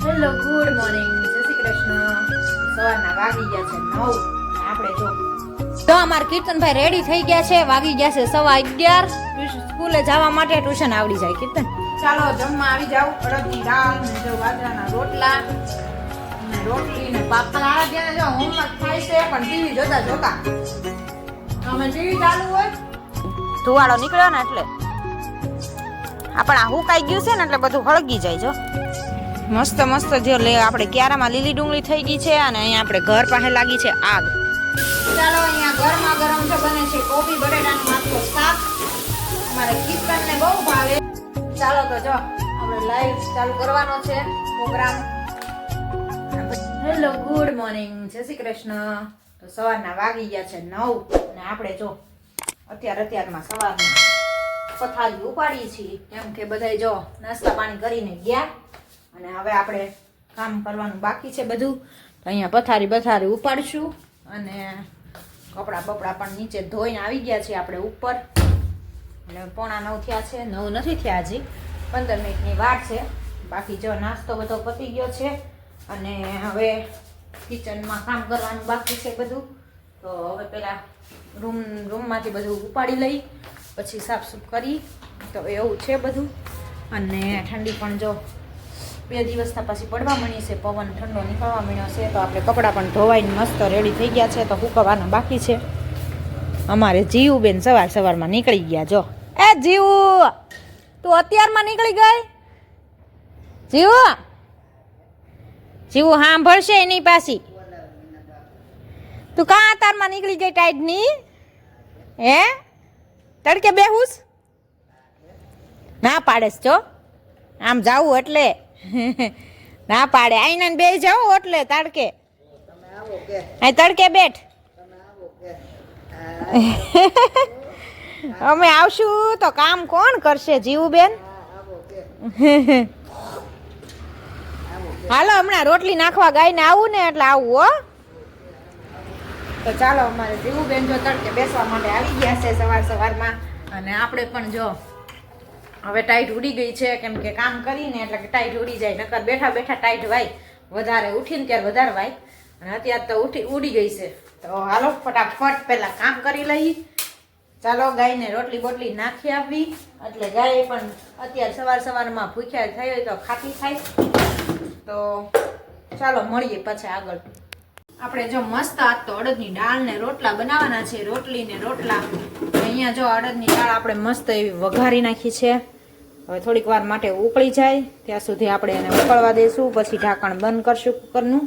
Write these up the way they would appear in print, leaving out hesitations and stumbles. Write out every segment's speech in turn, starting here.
Hello good morning, જય શ્રી કૃષ્ણ. સવારના વાગી ગયા છે 9 અને આપણે જો અમારા કીર્તનભાઈ રેડી થઈ ગયા છે. વાગી ગયા છે 11:15. સ્કૂલે જવા માટે ટ્યુશન આવડી જાય. કીર્તન ચાલો જમવા આવી જાવ. અડદની દાળ ને જો બાજરાના રોટલા ને રોટલી ને પાપડ. આ ગયા જો હોમવર્ક થાય છે પણ ટીવી જોતા જોતા. અમે ટીવી ચાલુ હોય ધુવાળો નીકળ્યો ને એટલે આપણા હુકાઈ ગયું છે ને એટલે બધું હળગી જાય. જો મસ્ત મસ્ત જો લે આપણે ક્યારામાં લીલી ડુંગળી થઈ ગઈ છે અને અહીંયા આપણે ઘર પાસે લાગી છે આગ. ચાલો અહીંયા ગરમા ગરમ જો બને છે કોબી બટેટાનું માથું શાક. અમારે કીર્તનને બહુ ભાવે. ચાલો તો જો આપણે લાઈવ ચાલુ કરવાનો છે પ્રોગ્રામ. હેલો ગુડ મોર્નિંગ, જય શ્રી કૃષ્ણ. તો સવારના વાગી ગયા છે 9 અને આપણે જો અત્યારમાં સવારની પથારી ઉપાડી છીએ કેમ કે બધાય જો નાસ્તા પાણી કરીને ગયા અને હવે આપણે કામ કરવાનું બાકી છે બધું. તો અહીંયા પથારી ઉપાડશું અને કપડાં બપડા પણ નીચે ધોઈને આવી ગયા છે આપણે ઉપર. અને 8:45 થયા છે, 9 નથી થયા હજી, 15 મિનિટની વાર છે. બાકી જો નાસ્તો બધો પતી ગયો છે અને હવે કિચનમાં કામ કરવાનું બાકી છે બધું. તો હવે પેલા રૂમમાંથી બધું ઉપાડી લઈ પછી સાફસૂફ કરી. તો એવું છે બધું. અને ઠંડી પણ જો 2 દિવસના પછી પડવા મળી છે, પવન ઠંડો નીકળવા મળ્યો છે. તો આપણે કપડાં પણ ધોવાઈને મસ્ત રેડી થઈ ગયા છે. તો સુકવવાના બાકી છે. અમારે જીવુબેન સવારમાં નીકળી ગયા. જો એ જીવુ, તું અત્યારમાં નીકળી ગઈ? જીવુ સાંભળશે એની પાછી. તું કાં અત્યારમાં નીકળી ગઈ ટાઈડની? હે તડકે બેહુસ ના પાડેસ? જો આમ જાવું એટલે ના પાડે. આઈને બે જાઓ એટલે તડકે તડકે બેઠ. અમે આવશું તો કામ કોણ કરશે જીવુબેન? હાલો હમણાં રોટલી નાખવા ગાયને આવું ને એટલે આવું હો. તો ચાલો અમારે જીવુબેન જો તડકે બેસવા માટે આવી ગયા છે સવારમાં. અને આપણે પણ જો હવે ટાઈટ ઉડી ગઈ છે કેમ કે કામ કરીને એટલે કે ટાઈટ ઉડી જાય. નકર બેઠા બેઠા ટાઈટ વાય, વધારે ઉઠીને ત્યારે વધારે વાય. અને અત્યારે તો ઉડી ગઈ છે. તો હાલો ફટાફટ પહેલા કામ કરી લઈએ. ચાલો ગાયને રોટલી બોટલી નાખી આપવી એટલે ગાય પણ અત્યારે સવારમાં ભૂખ્યા થઈ હોય તો ખાતી થાય. તો ચાલો મળીએ પછી આગળ. આપણે જો મસ્ત આજ તો અડદની દાળ ને રોટલા બનાવવાના છે. રોટલી ને રોટલા. અહીંયા જો અડદની દાળ આપણે મસ્ત એવી વઘારી નાખી છે. હવે થોડીક વાર માટે ઉકળી જાય ત્યાં સુધી આપણે એને ઉકળવા દઈશું. પછી ઢાંકણ બંધ કરશું કુકરનું.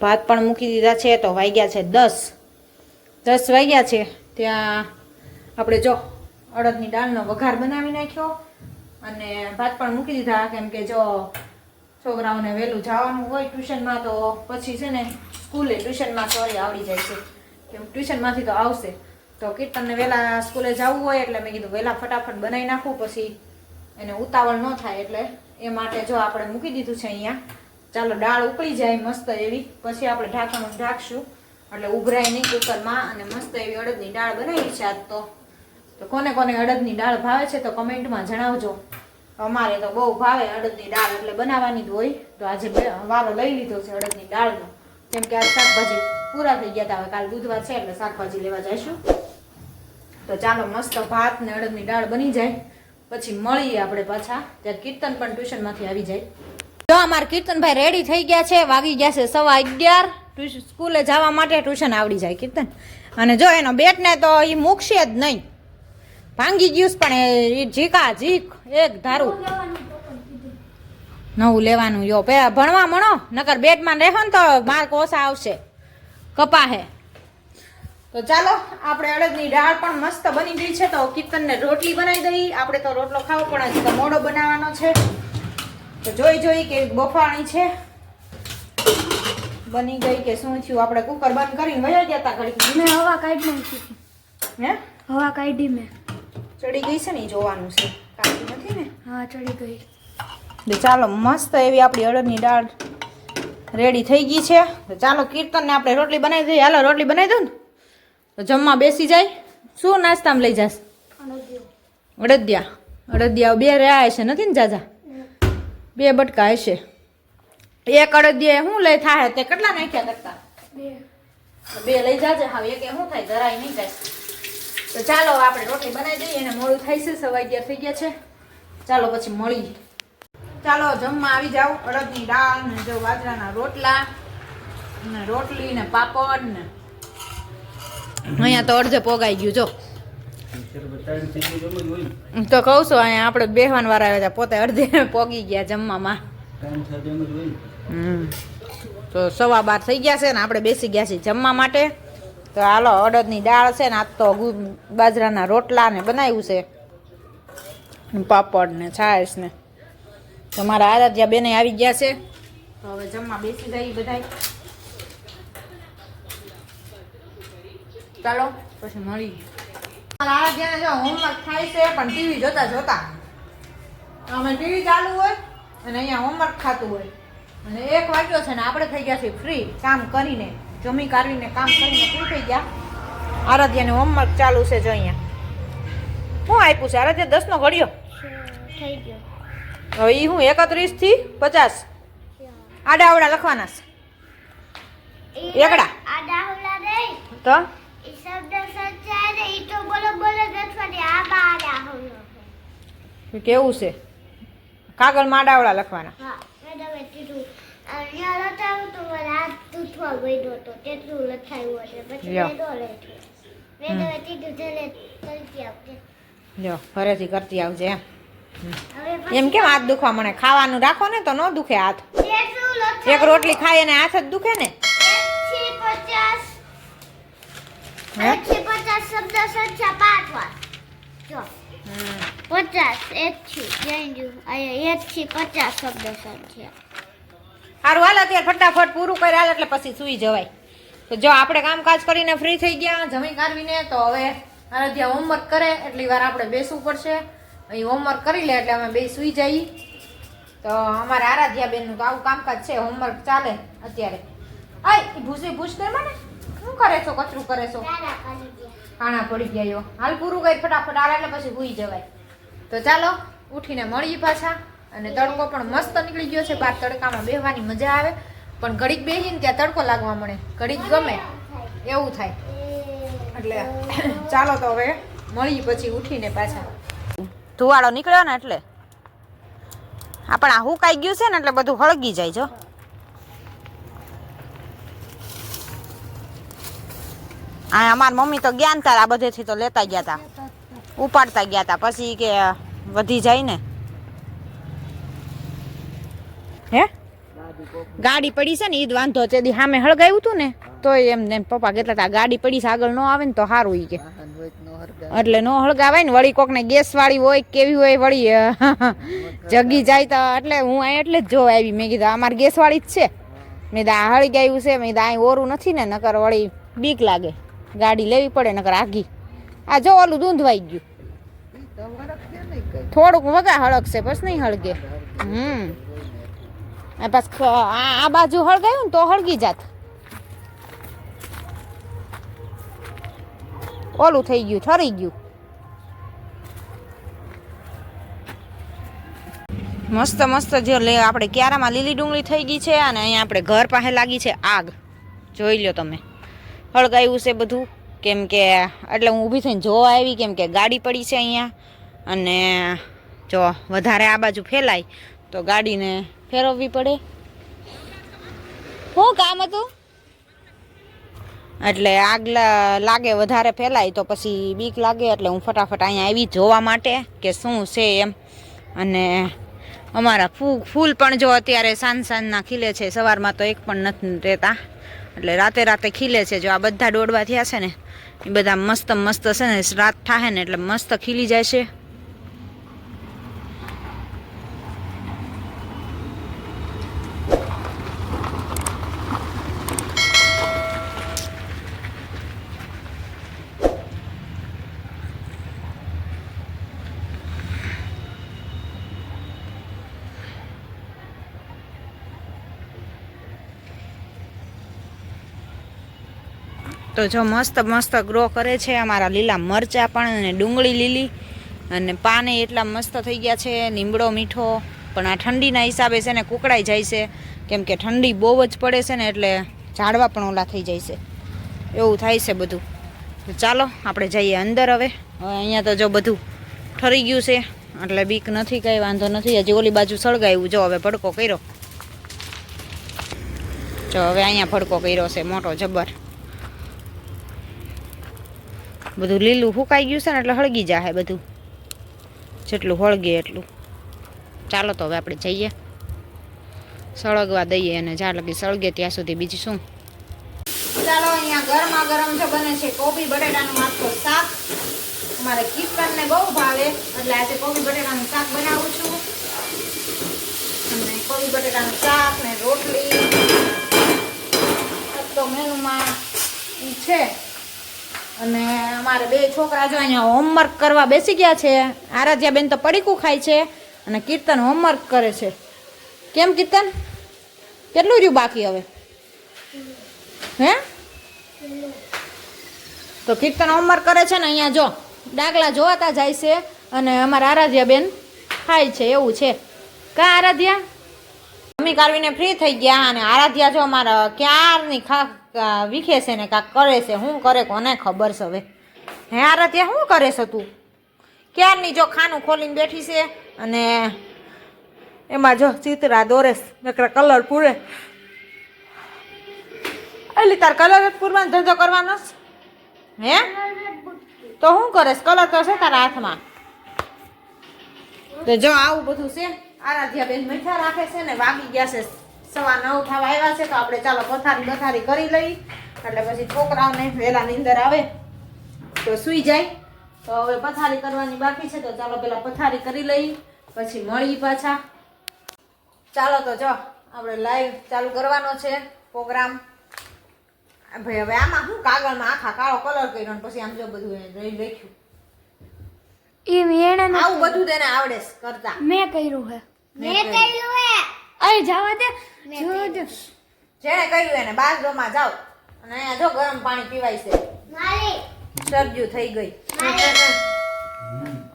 ભાત પણ મૂકી દીધા છે. તો વાગ્યા છે 10 વાગ્યા છે. ત્યાં આપણે જો અડદની દાળનો વઘાર બનાવી નાખ્યો અને ભાત પણ મૂકી દીધા કેમ કે જો છોકરાઓને વહેલું જવાનું હોય ટ્યુશનમાં. તો પછી છે ને ટ્યુશનમાં આવડી જાય છે કેમ ટ્યુશનમાંથી તો આવશે. તો કીર્તનને વહેલા સ્કૂલે જવું હોય એટલે મેં કીધું વહેલા ફટાફટ બનાવી નાખું પછી એને ઉતાવળ ન થાય. એટલે એ માટે જો આપણે મૂકી દીધું છે અહીંયા. ચાલો દાળ ઉકળી જાય મસ્ત એવી પછી આપણે ઢાંકણ ઢાંકશું એટલે ઉભરાય નહીં કુકરમાં. અને મસ્ત એવી અડદની દાળ બનાવી છે આજ તો. કોને કોને અડદની દાળ ભાવે છે તો કમેન્ટમાં જણાવજો. અમારે તો બહુ ભાવે અડદની દાળ એટલે બનાવવાની જ હોય. તો આજે વારો લઈ લીધો છે અડદની દાળનો કેમ કે આ શાકભાજી પૂરા થઈ ગયા હતા. હવે કાલ બુધવાર છે એટલે શાકભાજી લેવા જઈશું. તો ચાલો મસ્ત ભાત ને અડદની દાળ બની જાય પછી મળીએ આપણે પાછા. ત્યારે કીર્તન પણ ટ્યુશનમાંથી આવી જાય. જો અમારા કીર્તનભાઈ રેડી થઈ ગયા છે. વાગી ગયા છે 11:15. સ્કૂલે જવા માટે ટ્યુશન આવડી જાય કીર્તન. અને જો એનો બેટ ને તો એ મૂકશે જ નહીં, ભાંગી ગયું પણ એ ઝીક એક ધારું નવું લેવાનું. યો પેલા ભણવા મણો નકર બેટમાં રહેશો ને તો માર્ક ઓછા આવશે કપાહે. તો ચાલો આપણે અડદની દાળ પણ મસ્ત બની ગઈ છે. તો કીર્તનને રોટલી બનાવી દઈ. આપણે તો રોટલો ખાવો પણ હજી તો મોડો બનાવવાનો છે. તો જોઈ કે બફાણી છે બની ગઈ કે શું થયું. આપણે કુકર બંધ કરીને વયા ગયા હતા ઘડીક. મેં હવા કાઢી નાખી. હે હવા કાઢી મેં. ચડી ગઈ છે ને જોવાનું છે. કાઢી નથી ને? હા ચડી ગઈ. ચાલો મસ્ત એવી આપણી અડદની દાળ રેડી થઈ ગઈ છે. તો ચાલો કીર્તનને આપણે રોટલી બનાવી દઈએ. હાલો રોટલી બનાવી દઉં ને તો જમવા બેસી જાય. શું નાસ્તામાં લઈ જશ? અડદિયા 2 રહ્યા છે નથી ને જાજા? 2 બટકા હશે. એક અડદિયે શું લઈ થાય તે કેટલા નાખ્યા કરતા 2 બે લઈ જાજે. હવે એક શું થાય ધરાય નહીં થાય. તો ચાલો આપણે રોટલી બનાવી દઈએ અને મોડું થાય છે, 11:15 થઈ ગયા છે. ચાલો પછી મળીએ. ચાલો જમવા આવી જાવ. અડદની દાળ ને જો બાજરાના રોટલા ને રોટલી ને પાપડ ને અહીંયા તો અડધે પોગાઈ ગયું જો. તો કહું છું અહીંયા આપણે બેહવાન વાળા આવ્યા હતા, પોતે અડધે પોગી ગયા જમવામાં. તો 12:15 થઈ ગયા છે ને આપણે બેસી ગયા છીએ જમવા માટે. તો હાલો અડદની દાળ છે ને આજ તો બાજરાના રોટલા ને બનાવ્યું છે, પાપડ ને છાશ ને. તો મારા આરાધ્યા બેને આવી ગયા છે. તો હવે જમવા બેસી જઈએ બધાય. ચાલો પછી મળી. મારા આરાધ્યાને જો હોમવર્ક થાય છે પણ ટીવી જોતા જોતા. અમે ટીવી ચાલુ હોય અને અહીંયા હોમવર્ક થતું હોય અને 1 વાગ્યો છે ને આપણે થઈ ગયા છીએ ફ્રી. કામ કરીને જમી કાઢીને કામ કરીને ફ્રી થઈ ગયા. આરાધ્યાને હોમવર્ક ચાલુ છે જો અહીંયા. શું આપ્યું છે આરાધ્યા? 10 નો ઘડિયો થઈ ગયો. હવે એ હું 31 થી 50 આડાવડા લખવાના છે. એકડા આડાવડા નહીં તો ઈ શબ્દ સચ્ચાઈ ને ઈ તો બોલો બોલો નથી આ બાડા હોયો. કેવું છે? કાગળમાં આડાવડા લખવાના. હા મેડમે કીધું અહીંયા લખાવું તો મારા હાથ તૂટવા ગયો તો તેટલું લખાયું હશે. પછી લ્યો. મેડો લેતો મેડમે કીધું જલે તલકી આપજે. જો ઘરેથી કરતી આવજે એમ. હવે એમ કેમ હાથ દુખવા મને? ખાવાનું રાખો ને તો ન દુખે હાથ. તેટલું એક લખાયું. રોટલી ખાઈ અને હાથ જ દુખે ને. 150 હે? 150 શબ્દ સચ્ચા 5 વાર. જો 50 1 થી જઈ ગયું અહીંયા 1 થી 50 શબ્દ સચ્ચા. સારું હાલ અત્યારે ફટાફટ પૂરું કરી હાલ એટલે પછી સૂઈ જવાય. તો જો આપણે કામકાજ કરીને ફ્રી થઈ ગયા જમી કાઢવીને. તો હવે આરાધ્યા હોમવર્ક કરે એટલી વાર આપણે બેસવું પડશે. અહીં હોમવર્ક કરી લે એટલે અમે બે સૂઈ જઈએ. તો અમારે આરાધ્યા બેનનું તો આવું કામકાજ છે, હોમવર્ક ચાલે અત્યારે. આય એ ભૂસી ભૂસ દે મને. શું કરે છો? કચરું કરે છો? દાદા કરી દે. ખાણા પડી ગયા યો. હાલ પૂરું કરી ફટાફટ હાલ એટલે પછી સૂઈ જવાય. તો ચાલો ઉઠીને મળીએ પાછા. અને તડકો પણ મસ્ત નીકળી ગયો છે. બહાર તડકામાં બેહવાની મજા આવે પણ ઘડીક બેસીને ત્યાં તડકો લાગવા મળે, ઘડીક ગમે એવું થાય. એટલે ચાલો તો હવે મળીએ પછી ઉઠીને પાછા. ધુવાળો નીકળ્યો ને એટલે આપણ આ હુકાઈ ગયું છે ને એટલે બધું હળગી જાય. જો આ અમાર મમ્મી તો ગયા ને તાર આ બધેથી તો લેતા ગયા હતા, ઉપાડતા ગયા હતા. પછી કે વધી જાય ને. હે ગાડી પડી છે ને ઈ જ વાંધો છે. દી સામે હળગાવ્યું હતું ને તોય એમ ને પપ્પા કહેતા હતા ગાડી પડી છે આગળ ન આવે ને તો સારું. ઈ કે એટલે નો હળગાવાય ને. વળી કોકને ગેસ વાળી હોય કેવી હોય વળી જગી જાય તો એટલે હું અહીં એટલે જ જોવા આવી. મેં કીધું અમારે ગેસ વાળી જ છે. મેં કીધું આ હળગાવ્યું છે. મેં કીધું અહીં ઓરું નથી ને નકર વળી બીક લાગે, ગાડી લેવી પડે નકર આગી. આ જો ઓલું દૂંધવાઈ ગયું. થોડુંક વગા હળગશે બસ નહીં હળગે. બસ આ બાજુ હળગાયું ને તો હળગી જાત. ઓલું થઈ ગયું, ઠરી ગયું. મસ્ત મસ્ત જો લે આપણે ક્યારામાં લીલી ડુંગળી થઈ ગઈ છે. અને અહીંયા આપણે ઘર પાસે લાગી છે આગ. જોઈ લ્યો તમે, હળગાયું છે બધું. કેમ કે એટલે હું ઊભી થઈને જોવા આવી કેમ કે ગાડી પડી છે અહીંયા. અને જો વધારે આ બાજુ ફેલાય તો ગાડીને ફેરવવી પડે. શું કામ હતું? એટલે આગ લાગે વધારે ફેલાય તો પછી બીક લાગે. એટલે હું ફટાફટ અહીંયા આવી જોવા માટે કે શું છે એમ. અને અમારા ફૂલ પણ જો અત્યારે સાંજના ખીલે છે. સવારમાં તો એક પણ નથી રહેતા. એટલે રાતે રાતે ખીલે છે. જો આ બધા દોડવા થયા છે ને એ બધા મસ્ત મસ્ત છે ને રાત થાય ને એટલે મસ્ત ખીલી જાય છે. તો જો મસ્ત મસ્ત ગ્રો કરે છે અમારા લીલા મરચાં પણ અને ડુંગળી લીલી અને પાને એટલા મસ્ત થઈ ગયા છે. લીમડો મીઠો પણ આ ઠંડીના હિસાબે છે ને કુકડાઈ જાય છે. કેમ કે ઠંડી બહુ જ પડે છે ને એટલે ઝાડવા પણ ઓલા થઈ જાય છે, એવું થાય છે બધું. તો ચાલો આપણે જઈએ અંદર. હવે અહીંયા તો જો બધું ઠરી ગયું છે એટલે બીક નથી, કંઈ વાંધો નથી. હજી ઓલી બાજુ સળગાવ્યું, જો હવે ભડકો કર્યો, જો હવે અહીંયા ભડકો કર્યો છે મોટો જબર. બધું લીલું સુકાઈ ગયું છે ને એટલે હળગી જાય બધું, જેટલું હળગે એટલું. ચાલો તો હવે આપણે જઈએ, સળગવા દઈએ, અને જ્યાં લગી સળગે ત્યાં સુધી બીજું શું. ચાલો અહીંયા ગરમા ગરમ જો બને છે કોબી બટેટાનું માથો શાક. અમારે કીર્તનને બહુ ભાવે એટલે આજે કોબી બટેટાનું શાક બનાવું છું. અને કોબી બટેટાનું શાક ને રોટલી તો મેનુમાં છે. અને અમારે બે છોકરા જો અહીંયા હોમવર્ક કરવા બેસી ગયા છે. આરાધ્યા બેન તો પડીકું ખાય છે અને કીર્તન હોમવર્ક કરે છે. કેમ કીર્તન, કેટલું રહ્યું બાકી હવે? હે તો કીર્તન હોમવર્ક કરે છે ને અહીંયા જો ડાગલા જોવાતા જાય છે અને અમારા આરાધ્યા બેન ખાય છે, એવું છે કા આરાધ્યા? મમ્મી કારવીને ફ્રી થઈ ગયા અને આરાધ્યા જો અમારા ક્યારની વીખે છે ને કાંક કરે છે. શું કરે કોને ખબર છે હવે? હે આરાધ્યા શું કરે છે તું? ક્યારની જો ખાનું ખોલીને બેઠી છે અને એમાં જો ચિત્રા દોરે નકરા કલર પૂરે. એટલે તાર કલર જ પૂરવાનો ધંધો કરવાનો હે? તો શું કરે? કલર તો છે તારા હાથમાં. તો જો આવું બધું છે. આરાધ્યા બેન મીઠા રાખે છે ને વાગી ગયા છે 9:15 થવા આવ્યા છે. તો આપણે ચાલો પથારી કરી લઈ એટલે પછી છોકરાઓને વહેલા નીંદર આવે તો સૂઈ જાય. તો હવે પથારી કરવાની બાકી છે તો ચાલો પેલા પથારી કરી લઈ પછી મળી પાછા. ચાલો તો જો આપણે લાઈવ ચાલુ કરવાનો છે પ્રોગ્રામ. ભાઈ હવે આમાં શું કાગળમાં આખા કાળો કલર કર્યો ને પછી આમ જો બધું લખ્યું. આવું બધું તેને આવડે છે કરતા. મેં કર્યું હે. અરે જવા દે. જેને કર્યું એને બાથરૂમમાં જાઓ અને અહીંયા જો ગરમ પાણી પીવાય છે. સરજુ થઈ ગઈ.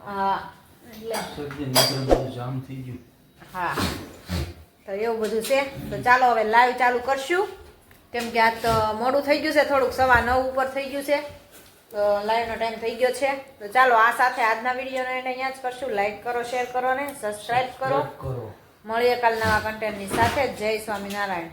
હા જામ થઈ ગયું. હા તો એવું બધું છે. તો ચાલો હવે લાઈવ ચાલુ કરશું કેમ કે આજ તો મોડું થઈ ગયું છે, થોડુંક 9:15 ઉપર થઈ ગયું છે. તો લાઈવનો ટાઈમ થઈ ગયો છે. તો ચાલો આ સાથે આજના વિડીયોને અહીંયા જ કરશું. લાઈક કરો, શેર કરો ને સબસ્ક્રાઈબ કરો. મળીએ કાલ નવા કન્ટેન્ટની સાથે. જય સ્વામિનારાયણ.